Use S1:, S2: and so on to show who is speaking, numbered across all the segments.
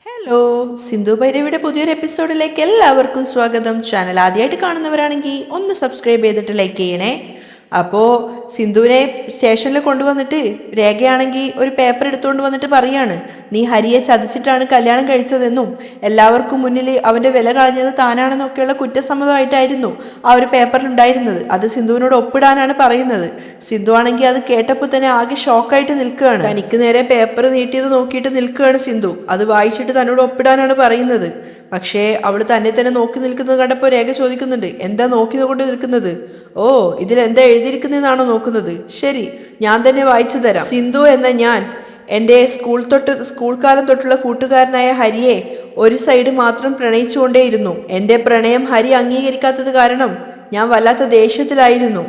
S1: Hello, Sindhu ഭൈരവിയുടെ പുതിയൊരു എപ്പിസോഡിലേക്ക് എല്ലാവർക്കും സ്വാഗതം. ചാനൽ ആദ്യമായിട്ട് കാണുന്നവരാണെങ്കിൽ ഒന്ന് സബ്സ്ക്രൈബ് ചെയ്തിട്ട് ലൈക്ക് ചെയ്യണേ. അപ്പോൾ സിന്ധുവിനെ സ്റ്റേഷനിൽ കൊണ്ടുവന്നിട്ട് രേഖയാണെങ്കിൽ ഒരു പേപ്പർ എടുത്തുകൊണ്ട് വന്നിട്ട് പറയാണ്, നീ ഹരിയെ ചതിച്ചിട്ടാണ് കല്യാണം കഴിച്ചതെന്നും എല്ലാവർക്കും മുന്നിൽ അവൻ്റെ വില കളഞ്ഞത് താനാണെന്നൊക്കെയുള്ള കുറ്റസമ്മതമായിട്ടായിരുന്നു ആ ഒരു പേപ്പറിൽ ഉണ്ടായിരുന്നത്. അത് സിന്ധുവിനോട് ഒപ്പിടാനാണ് പറയുന്നത്. സിന്ധു ആണെങ്കിൽ അത് കേട്ടപ്പോൾ തന്നെ ആകെ ഷോക്കായിട്ട് നിൽക്കുകയാണ്. തനിക്ക് നേരെ പേപ്പർ നീട്ടിയത് നോക്കിയിട്ട് നിൽക്കുകയാണ് സിന്ധു. അത് വായിച്ചിട്ട് തന്നോട് ഒപ്പിടാനാണ് പറയുന്നത്. പക്ഷേ അവൾ തന്നെ തന്നെ നോക്കി നിൽക്കുന്നത് കണ്ടപ്പോൾ രേഖ ചോദിക്കുന്നുണ്ട്, എന്താ നോക്കി കൊണ്ട് നിൽക്കുന്നത്? ഓ, ഇതിൽ എന്താ എഴുതിയിരിക്കുന്നതെന്നാണോ നോക്കുന്നത്? ശരി, ഞാൻ തന്നെ വായിച്ചു തരാം. സിന്ധു എന്ന ഞാൻ എൻ്റെ സ്കൂൾ കാലം തൊട്ടുള്ള കൂട്ടുകാരനായ ഹരിയെ ഒരു സൈഡ് മാത്രം പ്രണയിച്ചുകൊണ്ടേയിരുന്നു. എൻ്റെ പ്രണയം ഹരി അംഗീകരിക്കാത്തത് കാരണം ഞാൻ വല്ലാത്ത ദേഷ്യത്തിലായിരുന്നു.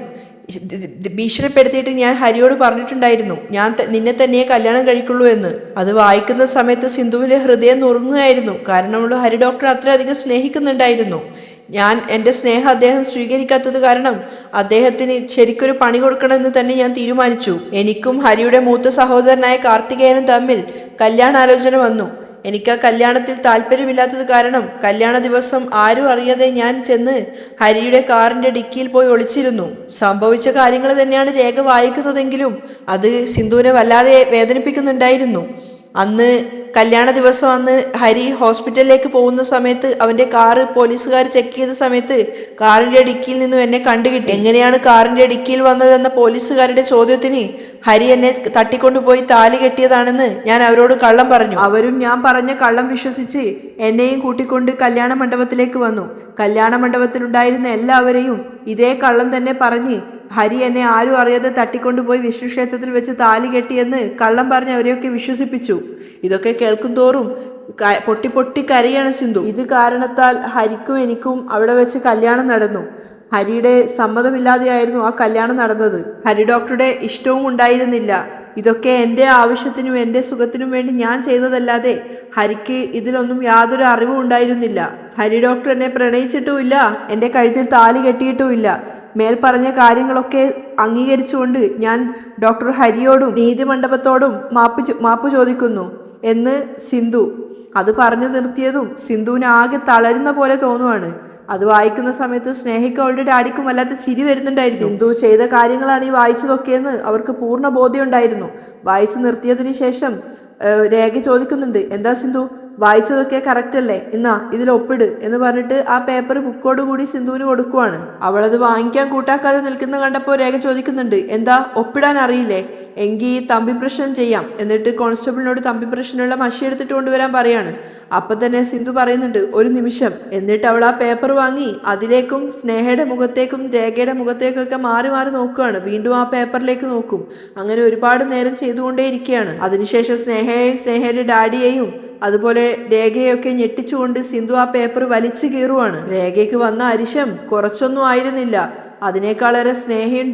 S1: ഭീഷണിപ്പെടുത്തിയിട്ട് ഞാൻ ഹരിയോട് പറഞ്ഞിട്ടുണ്ടായിരുന്നു, ഞാൻ നിന്നെ തന്നെയേ കല്യാണം കഴിക്കുള്ളൂ എന്ന്. അത് വായിക്കുന്ന സമയത്ത് സിന്ധുവിന്റെ ഹൃദയം നുറുങ്ങുകയായിരുന്നു. കാരണം അവൾ ഹരി ഡോക്ടറെ അത്രയധികം സ്നേഹിക്കുന്നുണ്ടായിരുന്നു. ഞാൻ എൻ്റെ സ്നേഹം അദ്ദേഹം സ്വീകരിക്കാത്തത് കാരണം അദ്ദേഹത്തിന് ശരിക്കൊരു പണി കൊടുക്കണമെന്ന് തന്നെ ഞാൻ തീരുമാനിച്ചു. എനിക്കും ഹരിയുടെ മൂത്ത സഹോദരനായ കാർത്തികേയനും തമ്മിൽ കല്യാണാലോചന വന്നു. എനിക്ക് ആ കല്യാണത്തിൽ താല്പര്യമില്ലാത്തത് കാരണം കല്യാണ ദിവസം ആരും അറിയാതെ ഞാൻ ചെന്ന് ഹരിയുടെ കാറിന്റെ ഡിക്കിയിൽ പോയി ഒളിച്ചിരുന്നു. സംഭവിച്ച കാര്യങ്ങൾ തന്നെയാണ് രേഖ വായിക്കുന്നതെങ്കിലും അത് സിന്ധുവിനെ വല്ലാതെ വേദനിപ്പിക്കുന്നുണ്ടായിരുന്നു. അന്ന് കല്യാണ ദിവസം അന്ന് ഹരി ഹോസ്പിറ്റലിലേക്ക് പോകുന്ന സമയത്ത് അവന്റെ കാറ് പോലീസുകാർ ചെക്ക് ചെയ്ത സമയത്ത് കാറിന്റെ ഡിക്കിയിൽ നിന്നും എന്നെ കണ്ടുകിട്ടി. എങ്ങനെയാണ് കാറിന്റെ ഡിക്കിയിൽ വന്നതെന്ന പോലീസുകാരുടെ ചോദ്യത്തിന് ഹരി എന്നെ തട്ടിക്കൊണ്ടുപോയി താലി കെട്ടിയതാണെന്ന് ഞാൻ അവരോട് കള്ളം പറഞ്ഞു. അവരും ഞാൻ പറഞ്ഞ കള്ളം വിശ്വസിച്ച് എന്നെയും കൂട്ടിക്കൊണ്ട് കല്യാണ മണ്ഡപത്തിലേക്ക് വന്നു. കല്യാണ മണ്ഡപത്തിലുണ്ടായിരുന്ന എല്ലാവരെയും ഇതേ കള്ളം തന്നെ പറഞ്ഞ് ഹരി എന്നെ ആരും അറിയാതെ തട്ടിക്കൊണ്ടുപോയി വിഷ്ണു ക്ഷേത്രത്തിൽ വെച്ച് താലി കെട്ടിയെന്ന് കള്ളം പറഞ്ഞ് അവരെയൊക്കെ വിശ്വസിപ്പിച്ചു. ഇതൊക്കെ കേൾക്കും തോറും പൊട്ടി പൊട്ടി കരയാണ് സിന്ധു. ഇത് കാരണത്താൽ ഹരിക്കും എനിക്കും അവിടെ വെച്ച് കല്യാണം നടന്നു. ഹരിയുടെ സമ്മതമില്ലാതെയായിരുന്നു ആ കല്യാണം നടന്നത്. ഹരി ഡോക്ടറുടെ ഇഷ്ടവും ഉണ്ടായിരുന്നില്ല. ഇതൊക്കെ എൻ്റെ ആവശ്യത്തിനും എൻ്റെ സുഖത്തിനും വേണ്ടി ഞാൻ ചെയ്തതല്ലാതെ ഹരിക്ക് ഇതിലൊന്നും യാതൊരു അറിവും ഉണ്ടായിരുന്നില്ല. ഹരി ഡോക്ടർ എന്നെ പ്രണയിച്ചിട്ടുമില്ല, എൻ്റെ കഴുത്തിൽ താലി കെട്ടിയിട്ടുമില്ല. മേൽപ്പറഞ്ഞ കാര്യങ്ങളൊക്കെ അംഗീകരിച്ചുകൊണ്ട് ഞാൻ ഡോക്ടർ ഹരിയോടും നീതിമണ്ഡപത്തോടും മാപ്പ് ചോദിക്കുന്നു എന്ന് സിന്ധു. അത് പറഞ്ഞു നിർത്തിയതും സിന്ധുവിന് ആകെ തളരുന്ന പോലെ തോന്നുവാണ്. അത് വായിക്കുന്ന സമയത്ത് സ്നേഹിക്ക് അവളുടെ ഡാഡിക്കും വല്ലാത്ത ചിരി വരുന്നുണ്ടായിരുന്നു. സിന്ധു ചെയ്ത കാര്യങ്ങളാണ് ഈ വായിച്ചതൊക്കെയെന്ന് അവർക്ക് പൂർണ്ണ ബോധ്യം ഉണ്ടായിരുന്നു. വായിച്ചു നിർത്തിയതിന് ശേഷം രേഖ ചോദിക്കുന്നുണ്ട്, എന്താ സിന്ധു, വായിച്ചതൊക്കെ കറക്റ്റ് അല്ലേ? എന്നാ ഇതിൽ ഒപ്പിട് എന്ന് പറഞ്ഞിട്ട് ആ പേപ്പർ ബുക്കോട് കൂടി സിന്ധുവിന് കൊടുക്കുവാണ്. അവളത് വാങ്ങിക്കാൻ കൂട്ടാക്കാതെ നിൽക്കുന്ന കണ്ടപ്പോൾ രേഖ ചോദിക്കുന്നുണ്ട്, എന്താ ഒപ്പിടാൻ അറിയില്ലേ? എങ്കിൽ തമ്പി പ്രശ്നം ചെയ്യാം. എന്നിട്ട് കോൺസ്റ്റബിളിനോട് തമ്പി പ്രശ്നമുള്ള മഷി എടുത്തിട്ട് കൊണ്ടുവരാൻ പറയാണ്. അപ്പൊ തന്നെ സിന്ധു പറയുന്നുണ്ട്, ഒരു നിമിഷം. എന്നിട്ട് അവൾ ആ പേപ്പർ വാങ്ങി അതിലേക്കും സ്നേഹയുടെ മുഖത്തേക്കും രേഖയുടെ മുഖത്തേക്കും ഒക്കെ മാറി മാറി നോക്കുകയാണ്. വീണ്ടും ആ പേപ്പറിലേക്ക് നോക്കും. അങ്ങനെ ഒരുപാട് നേരം ചെയ്തുകൊണ്ടേയിരിക്കുകയാണ്. അതിനുശേഷം സ്നേഹയുടെ ഡാഡിയെയും അതുപോലെ രേഖയൊക്കെ ഞെട്ടിച്ചുകൊണ്ട് സിന്ധു ആ പേപ്പർ വലിച്ചു കീറുവാണ്. രേഖയ്ക്ക് വന്ന അരിശം കുറച്ചൊന്നും ആയിരുന്നില്ല. അതിനേക്കാളേറെ സ്നേഹയും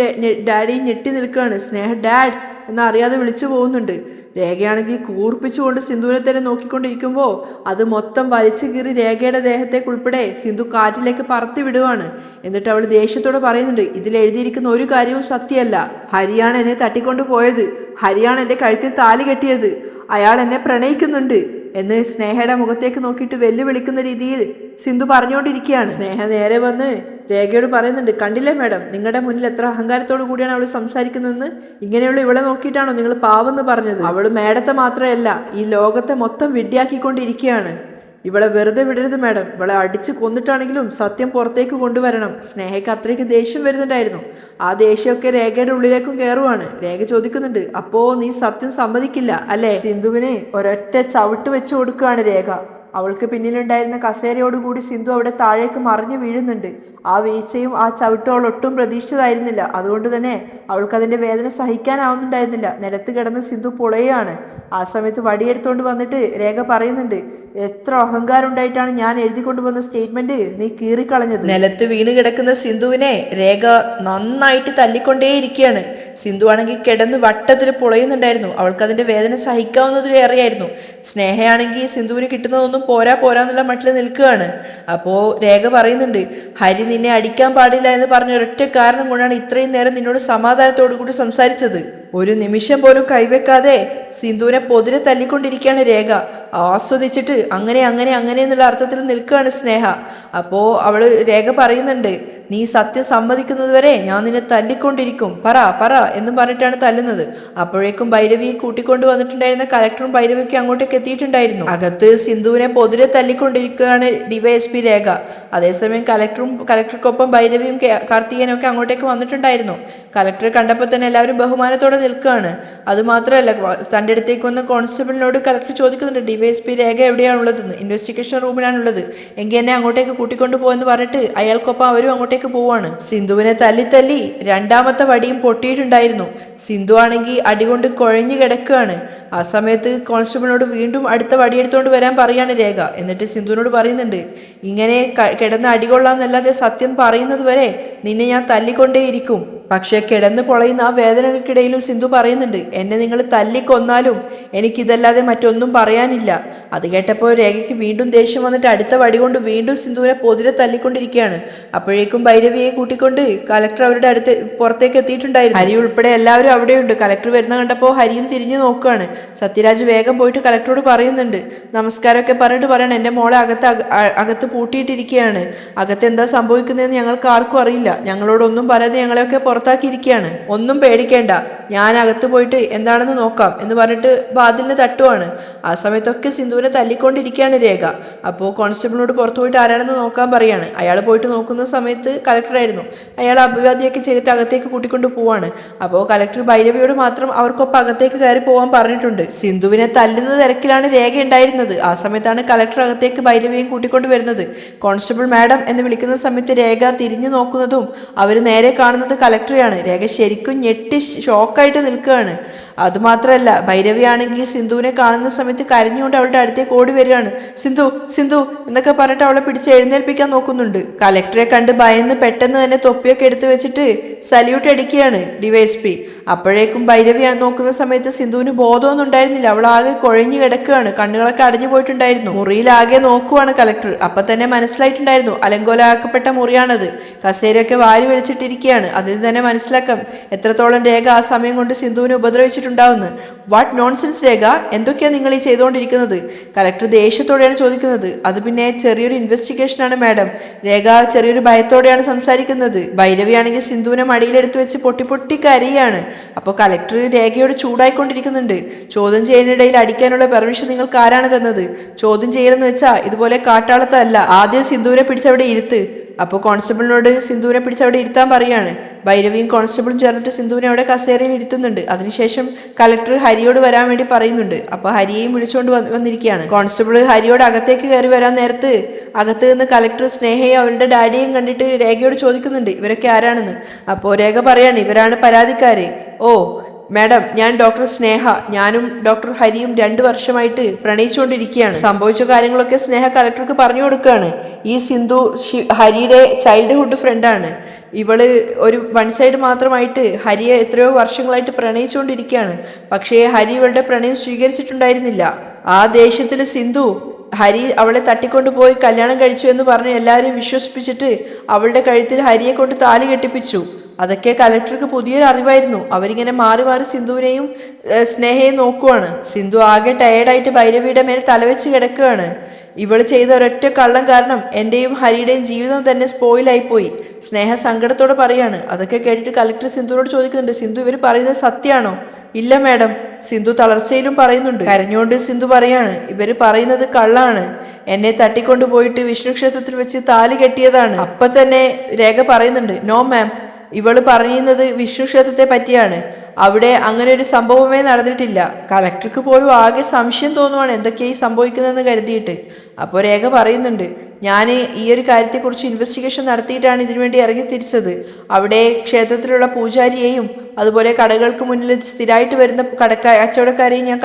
S1: ഡാഡിയും ഞെട്ടി നിൽക്കുകയാണ്. സ്നേഹ ഡാഡ് എന്നറിയാതെ വിളിച്ചു പോകുന്നുണ്ട്. രേഖയാണെങ്കിൽ കൂർപ്പിച്ചുകൊണ്ട് സിന്ധുവിനെ തന്നെ നോക്കിക്കൊണ്ടിരിക്കുമ്പോൾ അത് മൊത്തം വലിച്ചു കീറി രേഖയുടെ ദേഹത്തേക്ക് ഉൾപ്പെടെ സിന്ധു കാറ്റിലേക്ക് പറത്തി വിടുവാണ്. എന്നിട്ട് അവൾ ദേഷ്യത്തോടെ പറയുന്നുണ്ട്, ഇതിൽ എഴുതിയിരിക്കുന്ന ഒരു കാര്യവും സത്യമല്ല. ഹരിയാണ് എന്നെ തട്ടിക്കൊണ്ടു പോയത്. ഹരിയാണ് എൻ്റെ കഴുത്തിൽ താലി കെട്ടിയത്. അയാൾ എന്നെ പ്രണയിക്കുന്നുണ്ട് എന്ന് സ്നേഹയുടെ മുഖത്തേക്ക് നോക്കിയിട്ട് വെല്ലുവിളിക്കുന്ന രീതിയിൽ സിന്ധു പറഞ്ഞുകൊണ്ടിരിക്കുകയാണ്. സ്നേഹ നേരെ വന്ന് രേഖയോട് പറയുന്നുണ്ട്, കണ്ടില്ലേ മാഡം, നിങ്ങളുടെ മുന്നിൽ എത്ര അഹങ്കാരത്തോടു കൂടിയാണ് അവൾ സംസാരിക്കുന്നതെന്ന്. ഇങ്ങനെയുള്ള ഇവളെ നോക്കിയിട്ടാണോ നിങ്ങൾ പാവെന്ന് പറഞ്ഞത്? അവൾ മാഡത്തെ മാത്രമല്ല ഈ ലോകത്തെ മൊത്തം വിഡ്ഢിയാക്കിക്കൊണ്ടിരിക്കുകയാണ്. ഇവളെ വെറുതെ വിടരുത് മാഡം. ഇവളെ അടിച്ച് കൊന്നിട്ടാണെങ്കിലും സത്യം പുറത്തേക്ക് കൊണ്ടുവരണം. സ്നേഹയ്ക്ക് അത്രയ്ക്ക് ദേഷ്യം വരുന്നുണ്ടായിരുന്നു. ആ ദേഷ്യമൊക്കെ രേഖയുടെ ഉള്ളിലേക്കും കയറുവാണ്. രേഖ ചോദിക്കുന്നുണ്ട്, അപ്പോ നീ സത്യം സമ്മതിക്കില്ല അല്ലേ? സിന്ധുവിന് ഒരൊറ്റ ചവിട്ട് വെച്ച് കൊടുക്കുകയാണ് രേഖ. അവൾക്ക് പിന്നിലുണ്ടായിരുന്ന കസേരയോടുകൂടി സിന്ധു അവിടെ താഴേക്ക് മറിഞ്ഞു വീഴുന്നുണ്ട്. ആ വീഴ്ചയും ആ ചവിട്ടും അവൾ ഒട്ടും പ്രതീക്ഷിച്ചതായിരുന്നില്ല. അതുകൊണ്ട് തന്നെ അവൾക്കതിൻ്റെ വേദന സഹിക്കാനാവുന്നുണ്ടായിരുന്നില്ല. നിലത്ത് കിടന്ന് സിന്ധു പൊളയാണ്. ആ സമയത്ത് വടിയെടുത്തുകൊണ്ട് വന്നിട്ട് രേഖ പറയുന്നുണ്ട്, എത്ര അഹങ്കാരം ഉണ്ടായിട്ടാണ് ഞാൻ എഴുതി കൊണ്ടുവന്ന സ്റ്റേറ്റ്മെന്റ് നീ കീറിക്കളഞ്ഞത്. നിലത്ത് വീണ് കിടക്കുന്ന സിന്ധുവിനെ രേഖ നന്നായിട്ട് തല്ലിക്കൊണ്ടേയിരിക്കുകയാണ്. സിന്ധു ആണെങ്കിൽ കിടന്ന് വട്ടത്തിൽ പൊളയുന്നുണ്ടായിരുന്നു. അവൾക്കതിൻ്റെ വേദന സഹിക്കാവുന്നതിലേറെയായിരുന്നു. സ്നേഹയാണെങ്കിൽ സിന്ധുവിന് കിട്ടുന്നതൊന്നും പോരാന്നുള്ള മട്ടിൽ നിൽക്കുകയാണ്. അപ്പോൾ രേഖ പറയുന്നുണ്ട്, ഹരി നിന്നെ അടിക്കാൻ പാടില്ല എന്ന് പറഞ്ഞ ഒരൊറ്റ കാരണം കൊണ്ടാണ് ഇത്രയും നേരം നിന്നോട് സമാധാനത്തോടു കൂടി സംസാരിച്ചത്. ഒരു നിമിഷം പോലും കൈവെക്കാതെ സിന്ധുവിനെ പൊതിരെ തല്ലിക്കൊണ്ടിരിക്കുകയാണ് രേഖ. ആസ്വദിച്ചിട്ട് അങ്ങനെ അങ്ങനെ അങ്ങനെ എന്നുള്ള അർത്ഥത്തിൽ നിൽക്കുകയാണ് സ്നേഹ. അപ്പോ രേഖ പറയുന്നുണ്ട്, നീ സത്യം സമ്മതിക്കുന്നത് വരെ ഞാൻ നിന്നെ തല്ലിക്കൊണ്ടിരിക്കും, പറ പറ എന്നും പറഞ്ഞിട്ടാണ് തല്ലുന്നത്. അപ്പോഴേക്കും ഭൈരവിയെ കൂട്ടിക്കൊണ്ടു വന്നിട്ടുണ്ടായിരുന്ന കലക്ടറും ഭൈരവിക്ക് അങ്ങോട്ടേക്ക് എത്തിയിട്ടുണ്ടായിരുന്നു. അകത്ത് സിന്ധുവിനെ പൊതിരെ തല്ലിക്കൊണ്ടിരിക്കുകയാണ് ഡിവൈഎസ്പി രേഖ. അതേസമയം കലക്ടർക്കൊപ്പം ഭൈരവിയും കാർത്തികേയനും ഒക്കെ അങ്ങോട്ടേക്ക് വന്നിട്ടുണ്ടായിരുന്നു. കലക്ടറെ കണ്ടപ്പോൾ തന്നെ എല്ലാവരും ബഹുമാനത്തോടെ നിൽക്കുകയാണ്. അതുമാത്രമല്ല, തൻ്റെ അടുത്തേക്ക് വന്ന കോൺസ്റ്റബിളിനോട് കലക്ടർ ചോദിക്കുന്നുണ്ട്, ഡിവൈഎസ്പി രേഖ എവിടെയാണുള്ളതെന്ന്. ഇൻവെസ്റ്റിഗേഷൻ റൂമിലാണുള്ളത്, എങ്കിൽ എന്നെ അങ്ങോട്ടേക്ക് കൂട്ടിക്കൊണ്ടു പോകുമെന്ന് പറഞ്ഞിട്ട് അയാൾക്കൊപ്പം അവരും അങ്ങോട്ടേക്ക് പോവാണ്. സിന്ധുവിനെ തല്ലി രണ്ടാമത്തെ വടിയും പൊട്ടിയിട്ടുണ്ടായിരുന്നു. സിന്ധു ആണെങ്കിൽ അടികൊണ്ട് കുഴഞ്ഞു കിടക്കുകയാണ്. ആ സമയത്ത് കോൺസ്റ്റബിളിനോട് വീണ്ടും അടുത്ത വടിയെടുത്തോണ്ട് വരാൻ പറയാണ് രേഖ. എന്നിട്ട് സിന്ധുവിനോട് പറയുന്നുണ്ട്, ഇങ്ങനെ കിടന്ന് അടികൊള്ളാന്നല്ലാതെ സത്യം പറയുന്നത് വരെ നിന്നെ ഞാൻ തല്ലിക്കൊണ്ടേയിരിക്കും. പക്ഷെ കിടന്ന് പൊളയുന്ന ആ വേദനകൾക്കിടയിലും സിന്ധു പറയുന്നുണ്ട്, എന്നെ നിങ്ങൾ തല്ലിക്കൊന്നാലും എനിക്കിതല്ലാതെ മറ്റൊന്നും പറയാനില്ല. അത് കേട്ടപ്പോൾ രേഖയ്ക്ക് വീണ്ടും ദേഷ്യം വന്നിട്ട് അടുത്ത വടി കൊണ്ട് വീണ്ടും സിന്ധുവിനെ പൊതിരെ തല്ലിക്കൊണ്ടിരിക്കുകയാണ്. അപ്പോഴേക്കും ഭൈരവിയെ കൂട്ടിക്കൊണ്ട് കലക്ടർ അവരുടെ അടുത്ത് പുറത്തേക്ക് എത്തിയിട്ടുണ്ടായിരുന്നു. ഹരി ഉൾപ്പെടെ എല്ലാവരും അവിടെയുണ്ട്. കലക്ടർ വരുന്ന കണ്ടപ്പോൾ ഹരിയും തിരിഞ്ഞു നോക്കുകയാണ്. സത്യരാജ് വേഗം പോയിട്ട് കലക്ടറോട് പറയുന്നുണ്ട്, നമസ്കാരമൊക്കെ പറഞ്ഞിട്ട് പറയണം, എൻ്റെ മോളെ അകത്ത് പൂട്ടിയിട്ടിരിക്കുകയാണ്. അകത്ത് എന്താ സംഭവിക്കുന്നതെന്ന് ഞങ്ങൾക്ക് ആർക്കും അറിയില്ല. ഞങ്ങളോടൊന്നും പറയാതെ ഞങ്ങളെയൊക്കെ പുറത്താക്കിയിരിക്കുകയാണ്. ഒന്നും പേടിക്കേണ്ട, ഞാൻ അകത്ത് പോയിട്ട് എന്താണെന്ന് നോക്കാം എന്ന് പറഞ്ഞിട്ട് വാതിലിന് തട്ടുവാണ്. ആ സമയത്തൊക്കെ സിന്ധുവിനെ തല്ലിക്കൊണ്ടിരിക്കുകയാണ് രേഖ. അപ്പോൾ കോൺസ്റ്റബിളിനോട് പുറത്തു പോയിട്ട് ആരാണെന്ന് നോക്കാൻ പറയാണ്. അയാൾ പോയിട്ട് നോക്കുന്ന സമയത്ത് കലക്ടറായിരുന്നു. അയാൾ അഭിവാദ്യമൊക്കെ ചെയ്തിട്ട് അകത്തേക്ക് കൂട്ടിക്കൊണ്ട് പോവാണ്. അപ്പോൾ കലക്ടർ ഭൈരവിയോട് മാത്രം അവർക്കൊപ്പം അകത്തേക്ക് കയറി പോകാൻ പറഞ്ഞിട്ടുണ്ട്. സിന്ധുവിനെ തല്ലുന്ന തിരക്കിലാണ് രേഖ ഉണ്ടായിരുന്നത്. ആ സമയത്താണ് കലക്ടർ അകത്തേക്ക് ഭൈരവിയും കൂട്ടിക്കൊണ്ട് വരുന്നത്. കോൺസ്റ്റബിൾ മാഡം എന്ന് വിളിക്കുന്ന സമയത്ത് രേഖ തിരിഞ്ഞു നോക്കുന്നതും അവർ നേരെ കാണുന്നത് കലക്ടറെയാണ്. രേഖ ശരിക്കും ഞെട്ടി ഷോക്കായിട്ട് നിൽക്കുകയാണ്. അതുമാത്രമല്ല, ഭൈരവി ആണെങ്കിൽ സിന്ധുവിനെ കാണുന്ന സമയത്ത് കരഞ്ഞുകൊണ്ട് അവളുടെ അടുത്തേക്ക് ഓടി വരികയാണ്. സിന്ധു സിന്ധു എന്നൊക്കെ പറഞ്ഞിട്ട് അവളെ പിടിച്ച് എഴുന്നേൽപ്പിക്കാൻ നോക്കുന്നുണ്ട്. കലക്ടറെ കണ്ട് ഭയന്ന് പെട്ടെന്ന് തന്നെ തൊപ്പിയൊക്കെ എടുത്തു വെച്ചിട്ട് സല്യൂട്ട് അടിക്കുകയാണ് ഡിവൈഎസ്പി. അപ്പോഴേക്കും ഭൈരവി നോക്കുന്ന സമയത്ത് സിന്ധുവിന് ബോധമൊന്നും ഉണ്ടായിരുന്നില്ല. അവൾ ആകെ കുഴഞ്ഞു കിടക്കുകയാണ്. കണ്ണുകളൊക്കെ അടഞ്ഞു പോയിട്ടുണ്ടായിരുന്നു. മുറിയിലാകെ നോക്കുവാണ് കലക്ടർ. അപ്പൊ തന്നെ മനസ്സിലായിട്ടുണ്ടായിരുന്നു അലങ്കോലമാക്കപ്പെട്ട മുറിയാണത്. കസേരയൊക്കെ വാരി വലിച്ചിട്ടിരിക്കുകയാണ്. അതിൽ തന്നെ മനസ്സിലാക്കാം എത്രത്തോളം രേഖ ആ സമയം കൊണ്ട് സിന്ധുവിനെ ഉപദ്രവിച്ചിട്ടുണ്ടാവുന്നു. വാട്ട് നോൺസെൻസ് രേഖ, എന്തൊക്കെയാണ് നിങ്ങൾ ഈ ചെയ്തുകൊണ്ടിരിക്കുന്നത്? കലക്ടർ ദേഷ്യത്തോടെയാണ് ചോദിക്കുന്നത്. അത് പിന്നെ ചെറിയൊരു ഇൻവെസ്റ്റിഗേഷൻ ആണ് മാഡം. രേഖ ചെറിയൊരു ഭയത്തോടെയാണ് സംസാരിക്കുന്നത്. ഭൈരവി ആണെങ്കിൽ സിന്ധുവിനെ മടിയിലെടുത്ത് വെച്ച് പൊട്ടി കരയാണ്. അപ്പോൾ കലക്ടർ രേഖയോട് ചൂടായിക്കൊണ്ടിരിക്കുന്നുണ്ട്. ചോദ്യം ചെയ്യുന്നതിനിടയിൽ അടിക്കാനുള്ള പെർമിഷൻ നിങ്ങൾക്ക് ആരാണ് തന്നത്? ചോദ്യം ചെയ്യലെന്ന് വെച്ചാൽ ഇതുപോലെ കാട്ടാളത്തല്ല. ആദ്യം സിന്ധുവിനെ പിടിച്ചവിടെ ഇരുത്ത്. അപ്പോൾ കോൺസ്റ്റബിളിനോട് സിന്ധുവിനെ പിടിച്ച് അവിടെ ഇരുത്താൻ പറയാണ്. ഭൈരവിയും കോൺസ്റ്റബിളും ചേർന്നിട്ട് സിന്ധുവിനെ അവിടെ കസേരയിൽ ഇരുത്തുന്നുണ്ട്. അതിനുശേഷം കലക്ടർ ഹരിയോട് വരാൻ വേണ്ടി പറയുന്നുണ്ട്. അപ്പോൾ ഹരിയെയും വിളിച്ചുകൊണ്ട് വന്നിരിക്കുകയാണ്. കോൺസ്റ്റബിൾ ഹരിയോട് അകത്തേക്ക് കയറി വരാൻ നേരത്ത് അകത്ത് നിന്ന് കലക്ടർ സ്നേഹയും അവളുടെ ഡാഡിയെയും കണ്ടിട്ട് രേഖയോട് ചോദിക്കുന്നുണ്ട്, ഇവരൊക്കെ ആരാണെന്ന്. അപ്പോൾ രേഖ പറയാണ്, ഇവരാണ് പരാതിക്കാര്. ഓ മാഡം, ഞാൻ ഡോക്ടർ സ്നേഹ. ഞാനും ഡോക്ടർ ഹരിയും 2 വർഷമായിട്ട് പ്രണയിച്ചുകൊണ്ടിരിക്കുകയാണ്. സംഭവിച്ച കാര്യങ്ങളൊക്കെ സ്നേഹ കലക്ടർക്ക് പറഞ്ഞു കൊടുക്കുകയാണ്. ഈ സിന്ധു ഹരിയുടെ ചൈൽഡ്ഹുഡ് ഫ്രണ്ടാണ്. ഇവള് ഒരു വൺ സൈഡ് മാത്രമായിട്ട് ഹരിയെ എത്രയോ വർഷങ്ങളായിട്ട് പ്രണയിച്ചുകൊണ്ടിരിക്കുകയാണ്. പക്ഷേ ഹരി ഇവളുടെ പ്രണയം സ്വീകരിച്ചിട്ടുണ്ടായിരുന്നില്ല. ആ ദേഷ്യത്തിൽ സിന്ധു ഹരി അവളെ തട്ടിക്കൊണ്ടുപോയി കല്യാണം കഴിച്ചു എന്ന് പറഞ്ഞ് എല്ലാവരെയും വിശ്വസിപ്പിച്ചിട്ട് അവളുടെ കഴുത്തിൽ ഹരിയെ കൊണ്ട് താലി കെട്ടിപ്പിച്ചു. അതൊക്കെ കലക്ടർക്ക് പുതിയൊരു അറിവായിരുന്നു. അവരിങ്ങനെ മാറി മാറി സിന്ധുവിനെയും സ്നേഹയും നോക്കുവാണ്. സിന്ധു ആകെ ടയേർഡായിട്ട് ഭൈരവിയുടെ മേൽ തലവെച്ച് കിടക്കുകയാണ്. ഇവൾ ചെയ്ത ഒരൊറ്റ കള്ളം കാരണം എൻ്റെയും ഹരിയുടെയും ജീവിതം തന്നെ സ്പോയിലായിപ്പോയി. സ്നേഹ സങ്കടത്തോടെ പറയാണ്. അതൊക്കെ കേട്ടിട്ട് കലക്ടർ സിന്ധുവിനോട് ചോദിക്കുന്നുണ്ട്, സിന്ധു ഇവർ പറയുന്നത് സത്യമാണോ? ഇല്ല മാഡം, സിന്ധു തളർച്ചയിലും പറയുന്നുണ്ട്. കരഞ്ഞുകൊണ്ട് സിന്ധു പറയാണ്, ഇവർ പറയുന്നത് കള്ളാണ്. എന്നെ തട്ടിക്കൊണ്ടുപോയിട്ട് വിഷ്ണു ക്ഷേത്രത്തിൽ വെച്ച് താലി കെട്ടിയതാണ്. അപ്പം തന്നെ രേഖ പറയുന്നുണ്ട്, നോ മാം, ഇവള് പറയുന്നത് വിഷ്ണു ക്ഷേത്രത്തെ പറ്റിയാണ്. അവിടെ അങ്ങനെ ഒരു സംഭവമേ നടന്നിട്ടില്ല. കലക്ടർക്ക് പോലും ആകെ സംശയം തോന്നുവാണ് എന്തൊക്കെയായി സംഭവിക്കുന്നതെന്ന് കരുതിയിട്ട്. അപ്പോൾ രേഖ പറയുന്നുണ്ട്, ഞാൻ ഈ ഒരു കാര്യത്തെക്കുറിച്ച് ഇൻവെസ്റ്റിഗേഷൻ നടത്തിയിട്ടാണ് ഇതിനുവേണ്ടി ഇറങ്ങി തിരിച്ചത്. അവിടെ ക്ഷേത്രത്തിലുള്ള പൂജാരിയെയും അതുപോലെ കടകൾക്ക് മുന്നിൽ സ്ഥിരമായിട്ട് വരുന്ന കച്ചവടക്കാരെയും ഞാൻ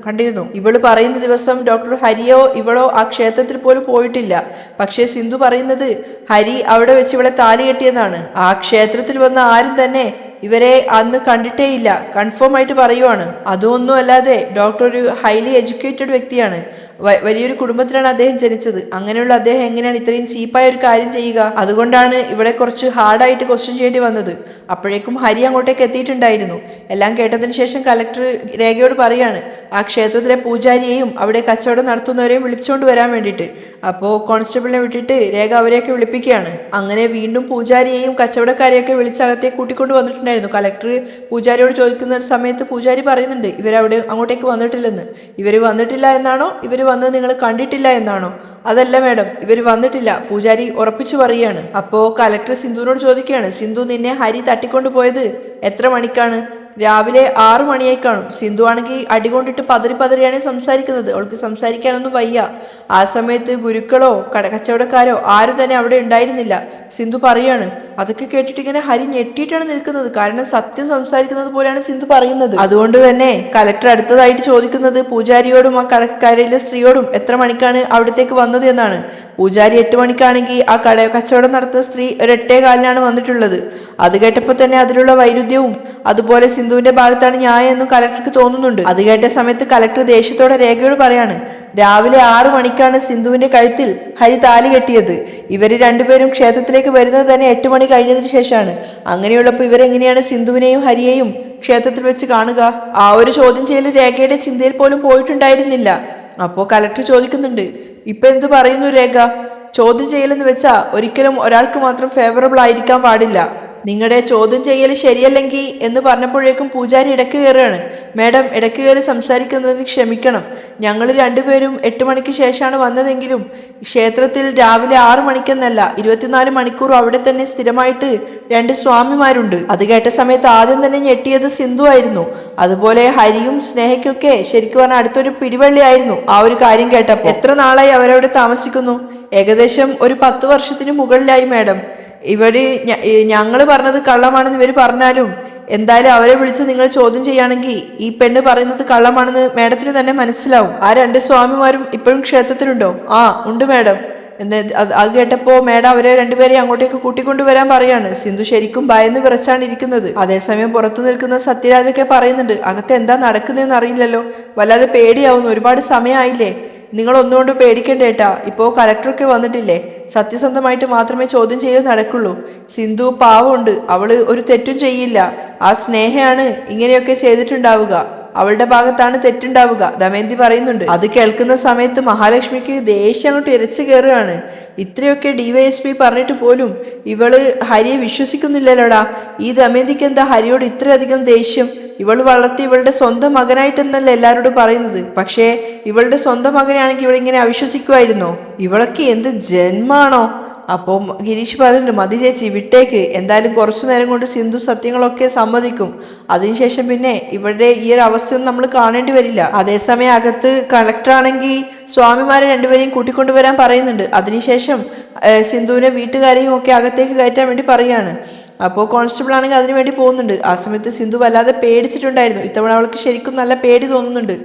S1: കണ്ടിരുന്നു. ഇവള് പറയുന്ന ദിവസം ഡോക്ടർ ഹരിയോ ഇവളോ ആ ക്ഷേത്രത്തിൽ പോലും പോയിട്ടില്ല. പക്ഷേ സിന്ധു പറയുന്നത് ഹരി അവിടെ വെച്ച് ഇവളെ താലി കെട്ടിയെന്നാണ്. ആ ക്ഷേത്രത്തിൽ വന്ന ആരും തന്നെ ഇവരെ അന്ന് കണ്ടിട്ടേയില്ല, കൺഫേം ആയിട്ട് പറയുവാണ്. അതൊന്നും അല്ലാതെ ഡോക്ടർ ഒരു ഹൈലി എഡ്യൂക്കേറ്റഡ് വ്യക്തിയാണ്. വലിയൊരു കുടുംബത്തിലാണ് അദ്ദേഹം ജനിച്ചത്. അങ്ങനെയുള്ള അദ്ദേഹം എങ്ങനെയാണ് ഇത്രയും ചീപ്പായ ഒരു കാര്യം ചെയ്യുക? അതുകൊണ്ടാണ് ഇവിടെ കുറച്ച് ഹാർഡായിട്ട് ക്വസ്റ്റ്യൻ ചെയ്യേണ്ടി വന്നത്. അപ്പോഴേക്കും ഹരി അങ്ങോട്ടേക്ക് എത്തിയിട്ടുണ്ടായിരുന്നു. എല്ലാം കേട്ടതിന് ശേഷം കലക്ടർ രേഖയോട് പറയാണ് ആ ക്ഷേത്രത്തിലെ പൂജാരിയെയും അവിടെ കച്ചവടം നടത്തുന്നവരെയും വിളിച്ചുകൊണ്ട് വരാൻ വേണ്ടിയിട്ട്. അപ്പോൾ കോൺസ്റ്റബിളിനെ വിട്ടിട്ട് രേഖ അവരെയൊക്കെ വിളിപ്പിക്കുകയാണ്. അങ്ങനെ വീണ്ടും പൂജാരിയെയും കച്ചവടക്കാരെയൊക്കെ വിളിച്ചകത്തേക്ക് കൂട്ടിക്കൊണ്ട് വന്നിട്ടുണ്ടായിരുന്നു. കലക്ടർ പൂജാരിയോട് ചോദിക്കുന്ന സമയത്ത് പൂജാരി പറയുന്നുണ്ട് ഇവരവിടെ അങ്ങോട്ടേക്ക് വന്നിട്ടില്ലെന്ന്. ഇവർ വന്നിട്ടില്ല എന്നാണോ ഇവർ വന്നത് നിങ്ങൾ കണ്ടിട്ടില്ല എന്നാണോ? അതല്ല മാഡം, ഇവർ വന്നിട്ടില്ല, പൂജാരി ഉറപ്പിച്ചു പറയുകയാണ്. അപ്പോൾ കലക്ടർ സിന്ധുവിനോട് ചോദിക്കുകയാണ് സിന്ധു നിന്നെ ഹരി തട്ടിക്കൊണ്ടു പോയത് എത്ര മണിക്കാണ്? രാവിലെ 6 മണിയായി കാണും. സിന്ധു ആണെങ്കിൽ അടികൊണ്ടിട്ട് പതറിയാണ് സംസാരിക്കുന്നത്. അവൾക്ക് സംസാരിക്കാനൊന്നും വയ്യ. ആ സമയത്ത് ഗുരുക്കളോ കച്ചവടക്കാരോ ആരും തന്നെ അവിടെ ഉണ്ടായിരുന്നില്ല. സിന്ധു പറയാണ്. അതൊക്കെ കേട്ടിട്ട് ഇങ്ങനെ ഹരി ഞെട്ടിയിട്ടാണ് നിൽക്കുന്നത്. കാരണം സത്യം സംസാരിക്കുന്നത് പോലെയാണ് സിന്ധു പറയുന്നത്. അതുകൊണ്ട് തന്നെ കലക്ടർ അടുത്തതായിട്ട് ചോദിക്കുന്നത് പൂജാരിയോടും ആ കടക്കാരിലെ സ്ത്രീയോടും എത്ര മണിക്കാണ് അവിടത്തേക്ക് വന്നത് എന്നാണ്. പൂജാരി 8 മണിക്കാണെങ്കിൽ ആ കച്ചവടം നടത്തുന്ന സ്ത്രീ ഒരു 8:15 വന്നിട്ടുള്ളത്. അത് കേട്ടപ്പോൾ തന്നെ അതിലുള്ള വൈരുദ്ധ്യവും അതുപോലെ സിന്ധുവിന്റെ ഭാഗത്താണ് ന്യായം എന്നും കലക്ടർക്ക് തോന്നുന്നുണ്ട്. അത് കേട്ട സമയത്ത് കലക്ടർ ദേഷ്യത്തോടെ രേഖയോട് പറയാണ് രാവിലെ 6 മണിക്കാണ് സിന്ധുവിന്റെ കഴുത്തിൽ ഹരി താലി കെട്ടിയത്. ഇവര് രണ്ടുപേരും ക്ഷേത്രത്തിലേക്ക് വരുന്നത് തന്നെ 8 മണി കഴിഞ്ഞതിന് ശേഷമാണ്. അങ്ങനെയുള്ളപ്പോൾ ഇവരെങ്ങനെയാണ് സിന്ധുവിനെയും ഹരിയെയും ക്ഷേത്രത്തിൽ വെച്ച് കാണുക? ആ ഒരു ചോദ്യം ചെയ്യൽ രേഖയുടെ ചിന്തയിൽ പോലും പോയിട്ടുണ്ടായിരുന്നില്ല. അപ്പോൾ കലക്ടർ ചോദിക്കുന്നുണ്ട് ഇപ്പൊ എന്ത് പറയുന്നു രേഖ? ചോദ്യം ചെയ്യലെന്ന് വെച്ചാ ഒരിക്കലും ഒരാൾക്ക് മാത്രം ഫേവറബിൾ ആയിരിക്കാൻ പാടില്ല. നിങ്ങളുടെ ചോദ്യം ചെയ്യൽ ശരിയല്ലെങ്കിൽ എന്ന് പറഞ്ഞപ്പോഴേക്കും പൂജാരി ഇടയ്ക്ക് കയറുകയാണ്. മാഡം, ഇടയ്ക്ക് കയറി സംസാരിക്കുന്നതിന് ക്ഷമിക്കണം. ഞങ്ങൾ രണ്ടുപേരും 8 മണിക്ക് ശേഷമാണ് വന്നതെങ്കിലും ക്ഷേത്രത്തിൽ രാവിലെ 6 മണിക്കെന്നല്ല 24 മണിക്കൂറും അവിടെ തന്നെ സ്ഥിരമായിട്ട് 2 സ്വാമിമാരുണ്ട്. അത് കേട്ട സമയത്ത് ആദ്യം തന്നെ ഞെട്ടിയത് സിന്ധു ആയിരുന്നു. അതുപോലെ ഹരിയും സ്നേഹയ്ക്കൊക്കെ ശരിക്കും പറഞ്ഞാൽ അടുത്തൊരു പിടിവള്ളിയായിരുന്നു ആ ഒരു കാര്യം കേട്ടപ്പോൾ. എത്ര നാളായി അവരവിടെ താമസിക്കുന്നു? ഏകദേശം ഒരു 10 വർഷത്തിന് മുകളിലായി മാഡം. ഞങ്ങൾ പറഞ്ഞത് കള്ളമാണെന്ന് ഇവർ പറഞ്ഞാലും എന്തായാലും അവരെ വിളിച്ച് നിങ്ങൾ ചോദ്യം ചെയ്യുകയാണെങ്കിൽ ഈ പെണ്ണ് പറയുന്നത് കള്ളമാണെന്ന് മാഡത്തിന് തന്നെ മനസ്സിലാവും. ആ 2 സ്വാമിമാരും ഇപ്പോഴും ക്ഷേത്രത്തിലുണ്ടോ? ആ ഉണ്ട് മാഡം. അത് കേട്ടപ്പോ മാഡം അവരെ രണ്ടുപേരെയും അങ്ങോട്ടേക്ക് കൂട്ടിക്കൊണ്ടുവരാൻ പറയാണ്. സിന്ധു ശരിക്കും ഭയന്ന് വിറച്ചാണ് ഇരിക്കുന്നത്. അതേസമയം പുറത്തു നിൽക്കുന്ന സത്യരാജൊക്കെ പറയുന്നുണ്ട് അകത്ത് എന്താ നടക്കുന്നതെന്ന് അറിയില്ലല്ലോ, വല്ലാതെ പേടിയാവുന്നു, ഒരുപാട് സമയമായില്ലേ. നിങ്ങൾ ഒന്നുകൊണ്ട് പേടിക്കണ്ട ഏട്ടാ, ഇപ്പോൾ കലക്ടറൊക്കെ വന്നിട്ടില്ലേ, സത്യസന്ധമായിട്ട് മാത്രമേ ചോദ്യം ചെയ്യൽ നടക്കുള്ളൂ. സിന്ധു പാവമുണ്ട്, അവള് ഒരു തെറ്റും ചെയ്യില്ല. ആ സ്നേഹയാണ് ഇങ്ങനെയൊക്കെ ചെയ്തിട്ടുണ്ടാവുക, അവളുടെ ഭാഗത്താണ് തെറ്റുണ്ടാവുക, ദമയന്തി പറയുന്നുണ്ട്. അത് കേൾക്കുന്ന സമയത്ത് മഹാലക്ഷ്മിക്ക് ദേഷ്യം അങ്ങോട്ട് ഇരച്ചു കയറുകയാണ്. ഇത്രയൊക്കെ DYSP പറഞ്ഞിട്ട് പോലും ഇവള് ഹരിയെ വിശ്വസിക്കുന്നില്ലല്ലോടാ. ഈ ദമയന്തിക്ക് എന്താ ഹരിയോട് ഇത്രയധികം ദേഷ്യം? ഇവൾ വളർത്തി ഇവളുടെ സ്വന്തം മകനായിട്ടെന്നല്ല എല്ലാവരോടും പറയുന്നത്. പക്ഷേ ഇവളുടെ സ്വന്തം മകനാണെങ്കിൽ ഇവളിങ്ങനെ അവിശ്വസിക്കുമായിരുന്നോ? ഇവളൊക്കെ എന്ത് ജന്മാണോ? അപ്പോൾ ഗിരീഷ് പറഞ്ഞിട്ടുണ്ട് മതി ചേച്ചി വിട്ടേക്ക്, എന്തായാലും കുറച്ചു നേരം കൊണ്ട് സിന്ധു സത്യങ്ങളൊക്കെ സമ്മതിക്കും. അതിനുശേഷം പിന്നെ ഇവരുടെ ഈ ഒരു അവസ്ഥയൊന്നും നമ്മൾ കാണേണ്ടി വരില്ല. അതേസമയം അകത്ത് കളക്ടറാണെങ്കിൽ സ്വാമിമാരെ രണ്ടുപേരെയും കൂട്ടിക്കൊണ്ടുവരാൻ പറയുന്നുണ്ട്. അതിനുശേഷം സിന്ധുവിനെ വീട്ടുകാരെയും ഒക്കെ അകത്തേക്ക് കയറ്റാൻ വേണ്ടി പറയാണ്. അപ്പോൾ കോൺസ്റ്റബിൾ ആണെങ്കിൽ അതിനു വേണ്ടി പോകുന്നുണ്ട്. ആ സമയത്ത് സിന്ധു വല്ലാതെ പേടിച്ചിട്ടുണ്ടായിരുന്നു. ഇത്തവണ അവൾക്ക് ശരിക്കും നല്ല പേടി തോന്നുന്നുണ്ട്.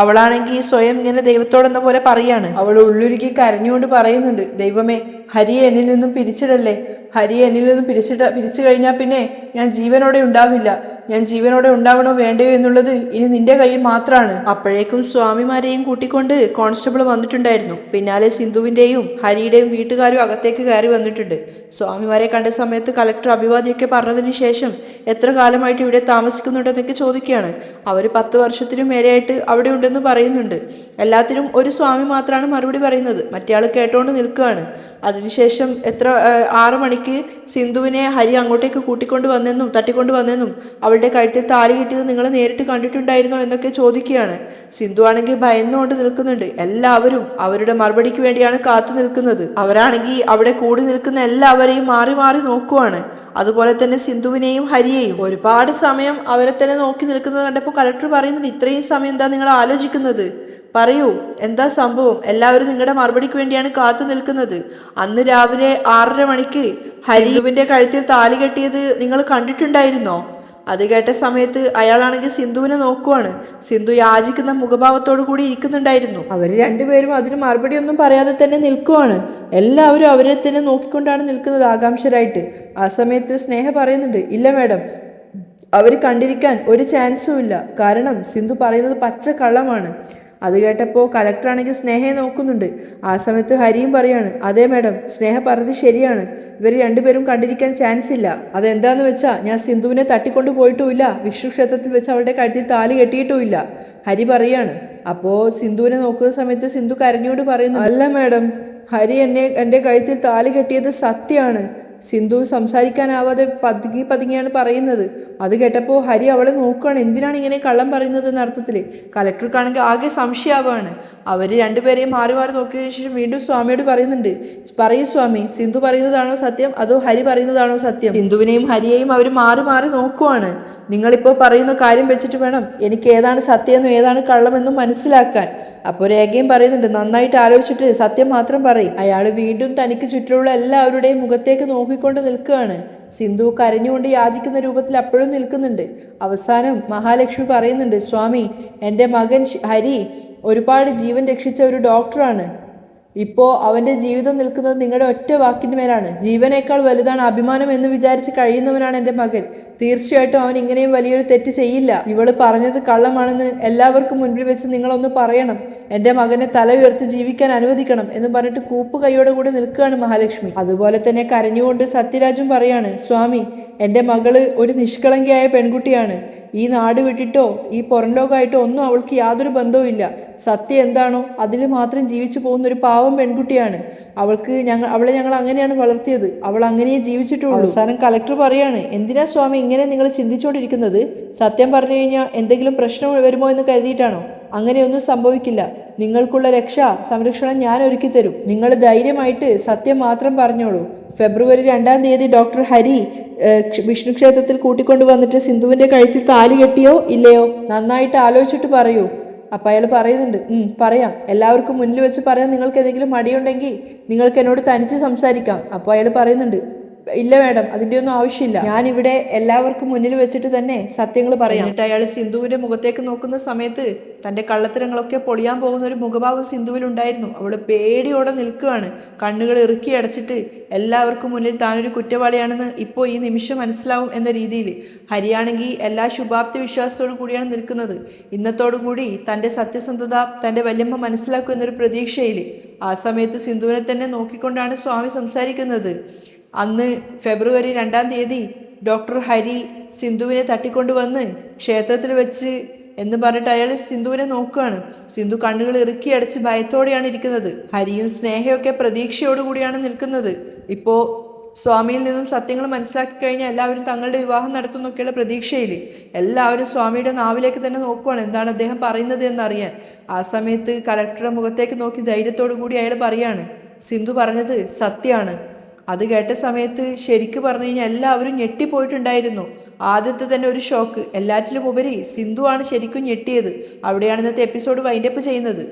S1: അവളാണെങ്കിൽ സ്വയം ഇങ്ങനെ ദൈവത്തോടെന്ന പോലെ പറയാണ്. അവൾ ഉള്ളുരുക്കി കരഞ്ഞുകൊണ്ട് പറയുന്നുണ്ട്, ദൈവമേ ഹരിയെ എന്നിൽ നിന്നും പിരിച്ചിടല്ലേ. ഹരിയെ എന്നിൽ നിന്നും പിരിച്ചു കഴിഞ്ഞാൽ പിന്നെ ഞാൻ ജീവനോടെ ഉണ്ടാവില്ല. ഞാൻ ജീവനോടെ ഉണ്ടാവണോ വേണ്ടയോ എന്നുള്ളത് ഇനി നിന്റെ കയ്യിൽ മാത്രമാണ്. അപ്പോഴേക്കും സ്വാമിമാരെയും കൂട്ടിക്കൊണ്ട് കോൺസ്റ്റബിൾ വന്നിട്ടുണ്ടായിരുന്നു. പിന്നാലെ സിന്ധുവിന്റെയും ഹരിയുടെയും വീട്ടുകാരും അകത്തേക്ക് കയറി വന്നിട്ടുണ്ട്. സ്വാമിമാരെ കണ്ട സമയത്ത് കളക്ടർ അഭിവാദ്യമൊക്കെ പറഞ്ഞതിന് ശേഷം എത്ര കാലമായിട്ട് ഇവിടെ താമസിക്കുന്നുണ്ടെന്നൊക്കെ ചോദിക്കുകയാണ്. അവർ 10 വർഷത്തിനും മേലെയായിട്ട് അവിടെ ഉണ്ടെന്ന് പറയുന്നുണ്ട്. എല്ലാത്തിനും ഒരു സ്വാമി മാത്രമാണ് മറുപടി പറയുന്നത്. മറ്റേയാൾ കേട്ടോണ്ട് നിൽക്കുകയാണ്. അതിനുശേഷം 6 മണിക്ക് സിന്ധുവിനെ ഹരി അങ്ങോട്ടേക്ക് കൂട്ടിക്കൊണ്ട് വന്നെന്നും തട്ടിക്കൊണ്ട് വന്നെന്നും അവളുടെ കഴുത്തിൽ താലി കിട്ടിയത് നിങ്ങൾ നേരിട്ട് കണ്ടിട്ടുണ്ടായിരുന്നോ എന്നൊക്കെ ചോദിക്കുകയാണ്. സിന്ധു ആണെങ്കിൽ ഭയന്നുകൊണ്ട് നിൽക്കുന്നുണ്ട്. എല്ലാവരും അവരുടെ മറുപടിക്ക് വേണ്ടിയാണ് കാത്തു നിൽക്കുന്നത്. അവരാണെങ്കിൽ അവിടെ കൂടി നിൽക്കുന്ന എല്ലാവരെയും മാറി മാറി നോക്കുവാണ്. അതുപോലെ തന്നെ സിന്ധുവിനെയും ഹരിയെയും. ഒരുപാട് സമയം അവരെ തന്നെ നോക്കി നിൽക്കുന്നത് കണ്ടപ്പോൾ കളക്ടർ പറയുന്നുണ്ട്, ഇത്രയും സമയം എന്താ നിങ്ങൾ ആലോചിക്കുന്നത്? പറയൂ, എന്താ സംഭവം? എല്ലാവരും നിങ്ങളുടെ മറുപടിക്ക് വേണ്ടിയാണ് കാത്തു നിൽക്കുന്നത്. അന്ന് രാവിലെ 6:30 മണിക്ക് ഹരിയുവിന്റെ കഴുത്തിൽ താലി കെട്ടിയത് നിങ്ങൾ കണ്ടിട്ടുണ്ടായിരുന്നോ? അത് കേട്ട സമയത്ത് അയാളാണെങ്കിൽ സിന്ധുവിനെ നോക്കുവാണ്. സിന്ധു യാചിക്കുന്ന മുഖഭാവത്തോടു കൂടി ഇരിക്കുന്നുണ്ടായിരുന്നു. അവർ രണ്ടുപേരും അതിന് മറുപടി ഒന്നും പറയാതെ തന്നെ നിൽക്കുവാണ്. എല്ലാവരും അവരെ തന്നെ നോക്കിക്കൊണ്ടാണ് നിൽക്കുന്നത് ആകാംക്ഷരായിട്ട്. ആ സമയത്ത് സ്നേഹ പറയുന്നുണ്ട്, ഇല്ല മാഡം, അവർ കണ്ടിരിക്കാൻ ഒരു ചാൻസും ഇല്ല. കാരണം സിന്ധു പറയുന്നത് പച്ച കള്ളമാണ്. അത് കേട്ടപ്പോൾ കളക്ടറാണെങ്കിൽ സ്നേഹയെ നോക്കുന്നുണ്ട്. ആ സമയത്ത് ഹരിയും പറയാണ്, അതെ മാഡം, സ്നേഹ പറഞ്ഞത് ശരിയാണ്, ഇവർ രണ്ടുപേരും കണ്ടിരിക്കാൻ ചാൻസ് ഇല്ല. അതെന്താന്ന് വെച്ചാൽ ഞാൻ സിന്ധുവിനെ തട്ടിക്കൊണ്ടു പോയിട്ടുമില്ല, വിഷ്ണു ക്ഷേത്രത്തിൽ വെച്ച് അവളുടെ കഴുത്തിൽ താലി കെട്ടിയിട്ടുമില്ല, ഹരി പറയാണ്. അപ്പോൾ സിന്ധുവിനെ നോക്കുന്ന സമയത്ത് സിന്ധു കരഞ്ഞുകൊണ്ട് പറയുന്നു, അല്ല മാഡം, ഹരി എൻ്റെ കഴുത്തിൽ താലി കെട്ടിയത് സത്യമാണ്. സിന്ധു സംസാരിക്കാനാവാതെ പതുങ്ങിയാണ് പറയുന്നത്. അത് കേട്ടപ്പോൾ ഹരി അവളെ നോക്കുകയാണ്, എന്തിനാണ് ഇങ്ങനെ കള്ളം പറയുന്നത് എന്ന അർത്ഥത്തിൽ. കലക്ടർക്കാണെങ്കിൽ ആകെ സംശയമാവാണ്. അവർ രണ്ടുപേരെയും മാറി മാറി നോക്കിയതിനു ശേഷം വീണ്ടും സ്വാമിയോട് പറയുന്നുണ്ട്, പറയൂ സ്വാമി, സിന്ധു പറയുന്നതാണോ സത്യം അതോ ഹരി പറയുന്നതാണോ സത്യം? സിന്ധുവിനെയും ഹരിയെയും അവർ മാറി മാറി നോക്കുവാണ്. നിങ്ങളിപ്പോൾ പറയുന്ന കാര്യം വെച്ചിട്ട് വേണം എനിക്ക് ഏതാണ് സത്യമെന്നും ഏതാണ് കള്ളമെന്നും മനസ്സിലാക്കാൻ. അപ്പോൾ രേഖയും പറയുന്നുണ്ട്, നന്നായിട്ട് ആലോചിച്ചിട്ട് സത്യം മാത്രം പറയും. അയാൾ വീണ്ടും തനിക്ക് ചുറ്റിലുള്ള എല്ലാവരുടെയും മുഖത്തേക്ക് നോക്കിക്കൊണ്ട് നിൽക്കുകയാണ്. സിന്ധു കരഞ്ഞുകൊണ്ട് യാചിക്കുന്ന രൂപത്തിൽ അപ്പോഴും നിൽക്കുന്നുണ്ട്. അവസാനം മഹാലക്ഷ്മി പറയുന്നുണ്ട്, സ്വാമി, എൻ്റെ മകൻ ഹരി ഒരുപാട് ജീവൻ രക്ഷിച്ച ഒരു ഡോക്ടറാണ്. ഇപ്പോൾ അവൻ്റെ ജീവിതം നിൽക്കുന്നത് നിങ്ങളുടെ ഒറ്റ വാക്കിൻ്റെ മേലാണ്. ജീവനേക്കാൾ വലുതാണ് അഭിമാനം എന്ന് വിചാരിച്ച് കഴിയുന്നവനാണ് എൻ്റെ മകൻ. തീർച്ചയായിട്ടും അവൻ ഇങ്ങനെയും വലിയൊരു തെറ്റ് ചെയ്യില്ല. ഇവള് പറഞ്ഞത് കള്ളമാണെന്ന് എല്ലാവർക്കും മുൻപിൽ വെച്ച് നിങ്ങളൊന്ന് പറയണം. എൻ്റെ മകനെ തല ഉയർത്തി ജീവിക്കാൻ അനുവദിക്കണം എന്ന് പറഞ്ഞിട്ട് കൂപ്പ് കൈയോടെ കൂടെ നിൽക്കുകയാണ് മഹാലക്ഷ്മി. അതുപോലെ തന്നെ കരഞ്ഞുകൊണ്ട് സത്യരാജും പറയാണ്, സ്വാമി, എൻ്റെ മകള് ഒരു നിഷ്കളങ്കയായ പെൺകുട്ടിയാണ്. ഈ നാട് വിട്ടിട്ടോ ഈ പുറം ലോകമായിട്ടോ ഒന്നും അവൾക്ക് യാതൊരു ബന്ധവും ഇല്ല. സത്യം എന്താണോ അതിൽ മാത്രം ജീവിച്ചു പോകുന്ന ഒരു പാവം പെൺകുട്ടിയാണ്. അവളെ ഞങ്ങൾ അങ്ങനെയാണ് വളർത്തിയത്. അവൾ അങ്ങനെയേ ജീവിച്ചിട്ടുള്ളൂ. അവസാനം കളക്ടർ പറയാണ്, എന്തിനാ സ്വാമി ഇങ്ങനെ നിങ്ങൾ ചിന്തിച്ചുകൊണ്ടിരിക്കുന്നത്? സത്യം പറഞ്ഞു കഴിഞ്ഞാൽ എന്തെങ്കിലും പ്രശ്നം വരുമോ എന്ന് കരുതിയിട്ടാണോ? അങ്ങനെയൊന്നും സംഭവിക്കില്ല. നിങ്ങൾക്കുള്ള സംരക്ഷണം ഞാൻ ഒരുക്കി തരും. നിങ്ങൾ ധൈര്യമായിട്ട് സത്യം മാത്രം പറഞ്ഞോളൂ. ഫെബ്രുവരി 2-ാം തീയതി ഡോക്ടർ ഹരി വിഷ്ണു ക്ഷേത്രത്തിൽ കൂട്ടിക്കൊണ്ടു വന്നിട്ട് സിന്ധുവിന്റെ കഴുത്തിൽ താലി കെട്ടിയോ ഇല്ലയോ? നന്നായിട്ട് ആലോചിച്ചിട്ട് പറയൂ. അപ്പം അയാൾ പറയുന്നുണ്ട്, പറയാം, എല്ലാവർക്കും മുന്നിൽ വെച്ച് പറയാൻ നിങ്ങൾക്ക് എന്തെങ്കിലും മടിയുണ്ടെങ്കിൽ നിങ്ങൾക്ക് എന്നോട് തനിച്ച് സംസാരിക്കാം. അപ്പോൾ അയാൾ പറയുന്നുണ്ട്, ഇല്ല മാഡം, അതിൻ്റെ ഒന്നും ആവശ്യമില്ല, ഞാനിവിടെ എല്ലാവർക്കും മുന്നിൽ വെച്ചിട്ട് തന്നെ സത്യങ്ങൾ പറയാം. എന്നിട്ട് അയാൾ സിന്ധുവിന്റെ മുഖത്തേക്ക് നോക്കുന്ന സമയത്ത് തൻ്റെ കള്ളത്തരങ്ങളൊക്കെ പൊളിയാൻ പോകുന്ന ഒരു മുഖഭാവം സിന്ധുവിലുണ്ടായിരുന്നു. അവൾ പേടിയോടെ നിൽക്കുകയാണ്, കണ്ണുകൾ ഇറുക്കി അടച്ചിട്ട് എല്ലാവർക്കും മുന്നിൽ താനൊരു കുറ്റവാളിയാണെന്ന് ഇപ്പോൾ ഈ നിമിഷം മനസ്സിലാവും എന്ന രീതിയിൽ. ഹരിയാണെങ്കിൽ എല്ലാ ശുഭാപ്തി വിശ്വാസത്തോടു കൂടിയാണ് നിൽക്കുന്നത്. ഇന്നത്തോടുകൂടി തൻ്റെ സത്യസന്ധത തൻ്റെ വല്യമ്മ മനസ്സിലാക്കും എന്നൊരു പ്രതീക്ഷയിൽ. ആ സമയത്ത് സിന്ധുവിനെ തന്നെ നോക്കിക്കൊണ്ടാണ് സ്വാമി സംസാരിക്കുന്നത്. അന്ന് ഫെബ്രുവരി 2-ാം തീയതി ഡോക്ടർ ഹരി സിന്ധുവിനെ തട്ടിക്കൊണ്ടുവന്ന് ക്ഷേത്രത്തിൽ വെച്ച് എന്ന് പറഞ്ഞിട്ട് അയാൾ സിന്ധുവിനെ നോക്കുകയാണ്. സിന്ധു കണ്ണുകൾ ഇറുക്കി അടച്ച് ഭയത്തോടെയാണ് ഇരിക്കുന്നത്. ഹരിയും സ്നേഹയൊക്കെ പ്രതീക്ഷയോടുകൂടിയാണ് നിൽക്കുന്നത്. ഇപ്പോൾ സ്വാമിയിൽ നിന്നും സത്യങ്ങൾ മനസ്സിലാക്കി കഴിഞ്ഞാൽ എല്ലാവരും തങ്ങളുടെ വിവാഹം നടത്തുന്നൊക്കെയുള്ള പ്രതീക്ഷയിൽ എല്ലാവരും സ്വാമിയുടെ നാവിലേക്ക് തന്നെ നോക്കുവാണ്, എന്താണ് അദ്ദേഹം പറയുന്നത് എന്നറിയാൻ. ആ സമയത്ത് കളക്ടറുടെ മുഖത്തേക്ക് നോക്കി ധൈര്യത്തോടു കൂടി അയാൾ പറയാണ്, സിന്ധു പറഞ്ഞത് സത്യമാണ്. അത് കേട്ട സമയത്ത് ശരിക്ക് പറഞ്ഞു കഴിഞ്ഞാൽ എല്ലാവരും ഞെട്ടിപ്പോയിട്ടുണ്ടായിരുന്നു. ആദ്യത്തെ തന്നെ ഒരു ഷോക്ക്. എല്ലാറ്റിലും ഉപരി സിന്ധു ആണ് ശരിക്കും ഞെട്ടിയത്. അവിടെയാണ് ഇന്നത്തെ എപ്പിസോഡ് വൈൻഡപ്പ് ചെയ്യുന്നത്.